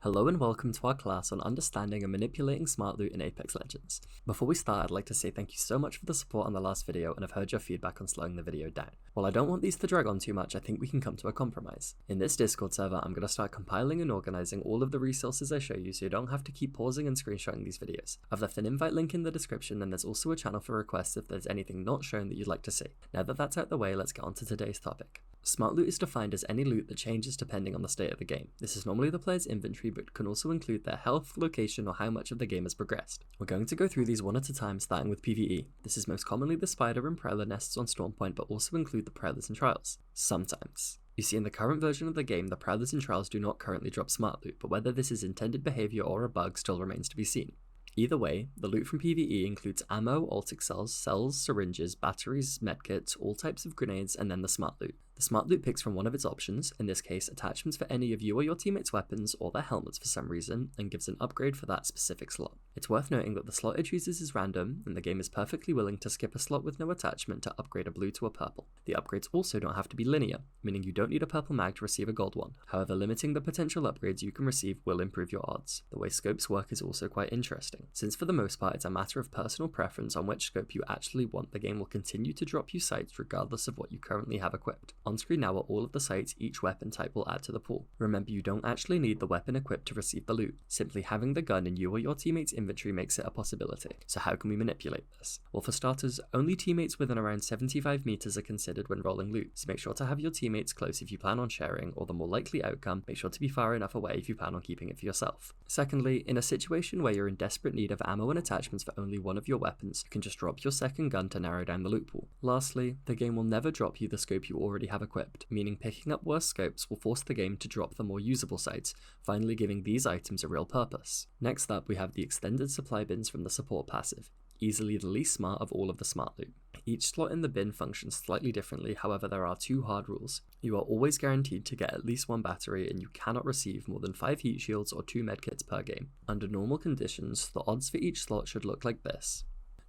Hello and welcome to our class on understanding and manipulating smart loot in Apex Legends. Before we start, I'd like to say thank you so much for the support on the last video, and I've heard your feedback on slowing the video down. While I don't want these to drag on too much, I think we can come to a compromise. In this Discord server, I'm going to start compiling and organizing all of the resources I show you so you don't have to keep pausing and screenshotting these videos. I've left an invite link in the description, and there's also a channel for requests if there's anything not shown that you'd like to see. Now that that's out the way, let's get on to today's topic. Smart loot is defined as any loot that changes depending on the state of the game. This is normally the player's inventory, but can also include their health, location, or how much of the game has progressed. We're going to go through these one at a time, starting with PvE. This is most commonly the spider and prowler nests on Stormpoint, but also include the prowlers and trials. Sometimes. You see, in the current version of the game, the prowlers and trials do not currently drop smart loot, but whether this is intended behavior or a bug still remains to be seen. Either way, the loot from PvE includes ammo, ultic cells, syringes, batteries, medkits, all types of grenades, and then the smart loot. The smart loot picks from one of its options, in this case attachments for any of you or your teammates' weapons or their helmets for some reason, and gives an upgrade for that specific slot. It's worth noting that the slot it chooses is random, and the game is perfectly willing to skip a slot with no attachment to upgrade a blue to a purple. The upgrades also don't have to be linear, meaning you don't need a purple mag to receive a gold one. However, limiting the potential upgrades you can receive will improve your odds. The way scopes work is also quite interesting, since for the most part it's a matter of personal preference on which scope you actually want. The game will continue to drop you sights regardless of what you currently have equipped. On screen now are all of the sights each weapon type will add to the pool. Remember, you don't actually need the weapon equipped to receive the loot. Simply having the gun in you or your teammates' inventory makes it a possibility. So how can we manipulate this? Well, for starters, only teammates within around 75 meters are considered when rolling loot, so make sure to have your teammates close if you plan on sharing, or the more likely outcome, make sure to be far enough away if you plan on keeping it for yourself. Secondly, in a situation where you're in desperate need of ammo and attachments for only one of your weapons, you can just drop your second gun to narrow down the loot pool. Lastly, the game will never drop you the scope you already have equipped, meaning picking up worse scopes will force the game to drop the more usable sights, finally giving these items a real purpose. Next up, we have the extended supply bins from the support passive, easily the least smart of all of the smart loot. Each slot in the bin functions slightly differently, however there are two hard rules. You are always guaranteed to get at least one battery, and you cannot receive more than 5 heat shields or 2 medkits per game. Under normal conditions, the odds for each slot should look like this.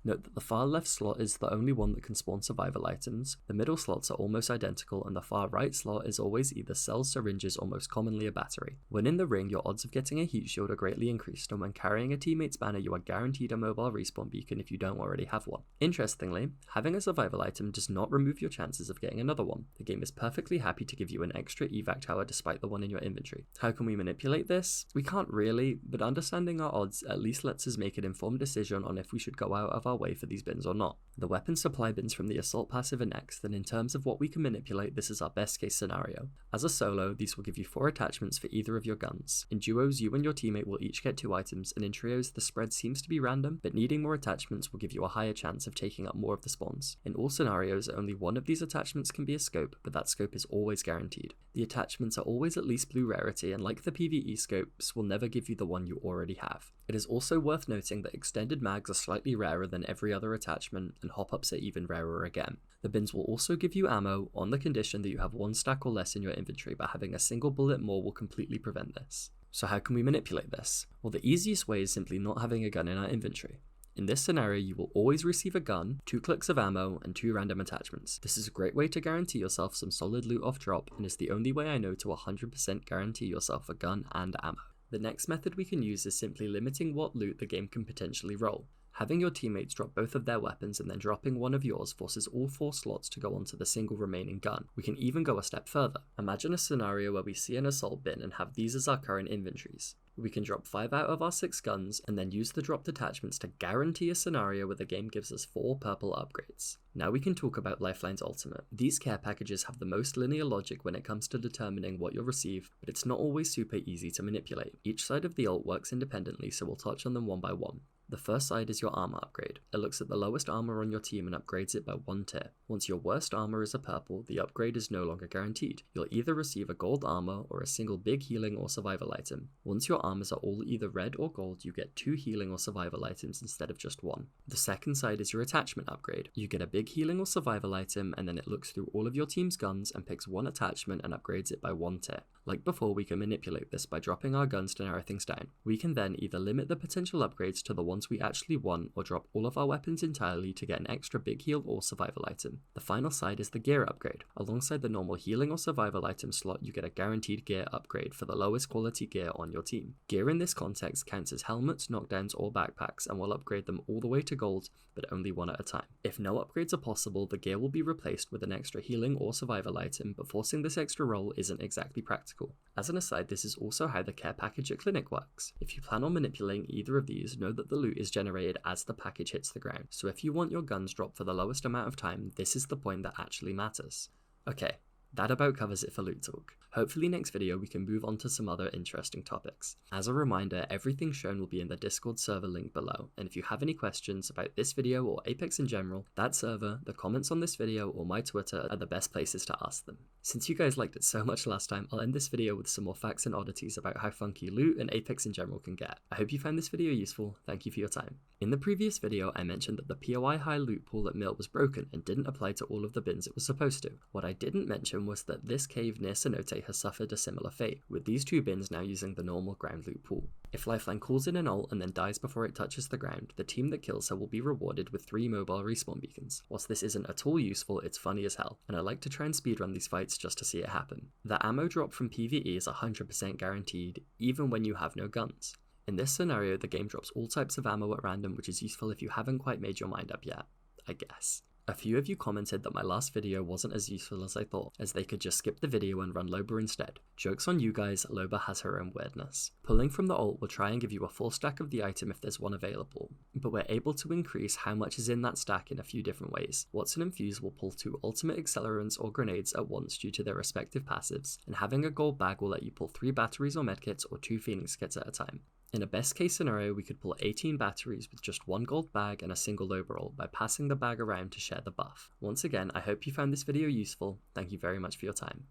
Note that the far left slot is the only one that can spawn survival items, the middle slots are almost identical, and the far right slot is always either cells, syringes, or most commonly a battery. When in the ring, your odds of getting a heat shield are greatly increased, and when carrying a teammate's banner you are guaranteed a mobile respawn beacon if you don't already have one. Interestingly, having a survival item does not remove your chances of getting another one. The game is perfectly happy to give you an extra evac tower despite the one in your inventory. How can we manipulate this? We can't really, but understanding our odds at least lets us make an informed decision on if we should go out of our way for these bins or not. The weapon supply bins from the assault passive are next, and in terms of what we can manipulate, this is our best case scenario. As a solo, these will give you 4 attachments for either of your guns. In duos, you and your teammate will each get 2 items, and in trios, the spread seems to be random, but needing more attachments will give you a higher chance of taking up more of the spawns. In all scenarios, only one of these attachments can be a scope, but that scope is always guaranteed. The attachments are always at least blue rarity, and like the PvE scopes, will never give you the one you already have. It is also worth noting that extended mags are slightly rarer than every other attachment, and hop-ups are even rarer again. The bins will also give you ammo on the condition that you have 1 stack or less in your inventory, but having a single bullet more will completely prevent this. So how can we manipulate this? Well, the easiest way is simply not having a gun in our inventory. In this scenario, you will always receive a gun, 2 clicks of ammo, and 2 random attachments. This is a great way to guarantee yourself some solid loot off drop, and is the only way I know to 100% guarantee yourself a gun and ammo. The next method we can use is simply limiting what loot the game can potentially roll. Having your teammates drop both of their weapons and then dropping one of yours forces all 4 slots to go onto the single remaining gun. We can even go a step further. Imagine a scenario where we see an assault bin and have these as our current inventories. We can drop 5 out of our 6 guns and then use the dropped attachments to guarantee a scenario where the game gives us 4 purple upgrades. Now we can talk about Lifelines Ultimate. These care packages have the most linear logic when it comes to determining what you'll receive, but it's not always super easy to manipulate. Each side of the ult works independently, so we'll touch on them one by one. The first side is your armor upgrade. It looks at the lowest armor on your team and upgrades it by 1 tier. Once your worst armor is a purple, the upgrade is no longer guaranteed. You'll either receive a gold armor or a single big healing or survival item. Once your armors are all either red or gold, you get 2 healing or survival items instead of just 1. The second side is your attachment upgrade. You get a big healing or survival item, and then it looks through all of your team's guns and picks 1 attachment and upgrades it by 1 tier. Like before, we can manipulate this by dropping our guns to narrow things down. We can then either limit the potential upgrades to the ones once we actually won or drop all of our weapons entirely to get an extra big heal or survival item. The final side is the gear upgrade. Alongside the normal healing or survival item slot, you get a guaranteed gear upgrade for the lowest quality gear on your team. Gear in this context counts as helmets, knockdowns, or backpacks and will upgrade them all the way to gold, but only one at a time. If no upgrades are possible, the gear will be replaced with an extra healing or survival item, but forcing this extra roll isn't exactly practical. As an aside, this is also how the care package at Clinic works. If you plan on manipulating either of these, know that the loot is generated as the package hits the ground, so if you want your guns dropped for the lowest amount of time, this is the point that actually matters. Okay, that about covers it for loot talk. Hopefully next video we can move on to some other interesting topics. As a reminder, everything shown will be in the Discord server link below, and if you have any questions about this video or Apex in general, that server, the comments on this video, or my Twitter are the best places to ask them. Since you guys liked it so much last time, I'll end this video with some more facts and oddities about how funky loot and Apex in general can get. I hope you found this video useful, thank you for your time. In the previous video I mentioned that the POI high loot pool at Mill was broken and didn't apply to all of the bins it was supposed to. What I didn't mention was that this cave near Cenote has suffered a similar fate, with these two bins now using the normal ground loot pool. If Lifeline calls in an ult and then dies before it touches the ground, the team that kills her will be rewarded with 3 mobile respawn beacons. Whilst this isn't at all useful, it's funny as hell, and I like to try and speedrun these fights just to see it happen. The ammo drop from PvE is 100% guaranteed, even when you have no guns. In this scenario, the game drops all types of ammo at random, which is useful if you haven't quite made your mind up yet, I guess. A few of you commented that my last video wasn't as useful as I thought, as they could just skip the video and run Loba instead. Joke's on you guys, Loba has her own weirdness. Pulling from the ult will try and give you a full stack of the item if there's one available, but we're able to increase how much is in that stack in a few different ways. Wattson and Fuse will pull 2 ultimate accelerants or grenades at once due to their respective passives, and having a gold bag will let you pull 3 batteries or medkits or 2 Phoenix kits at a time. In a best case scenario, we could pull 18 batteries with just 1 gold bag and a single overall by passing the bag around to share the buff. Once again, I hope you found this video useful, thank you very much for your time.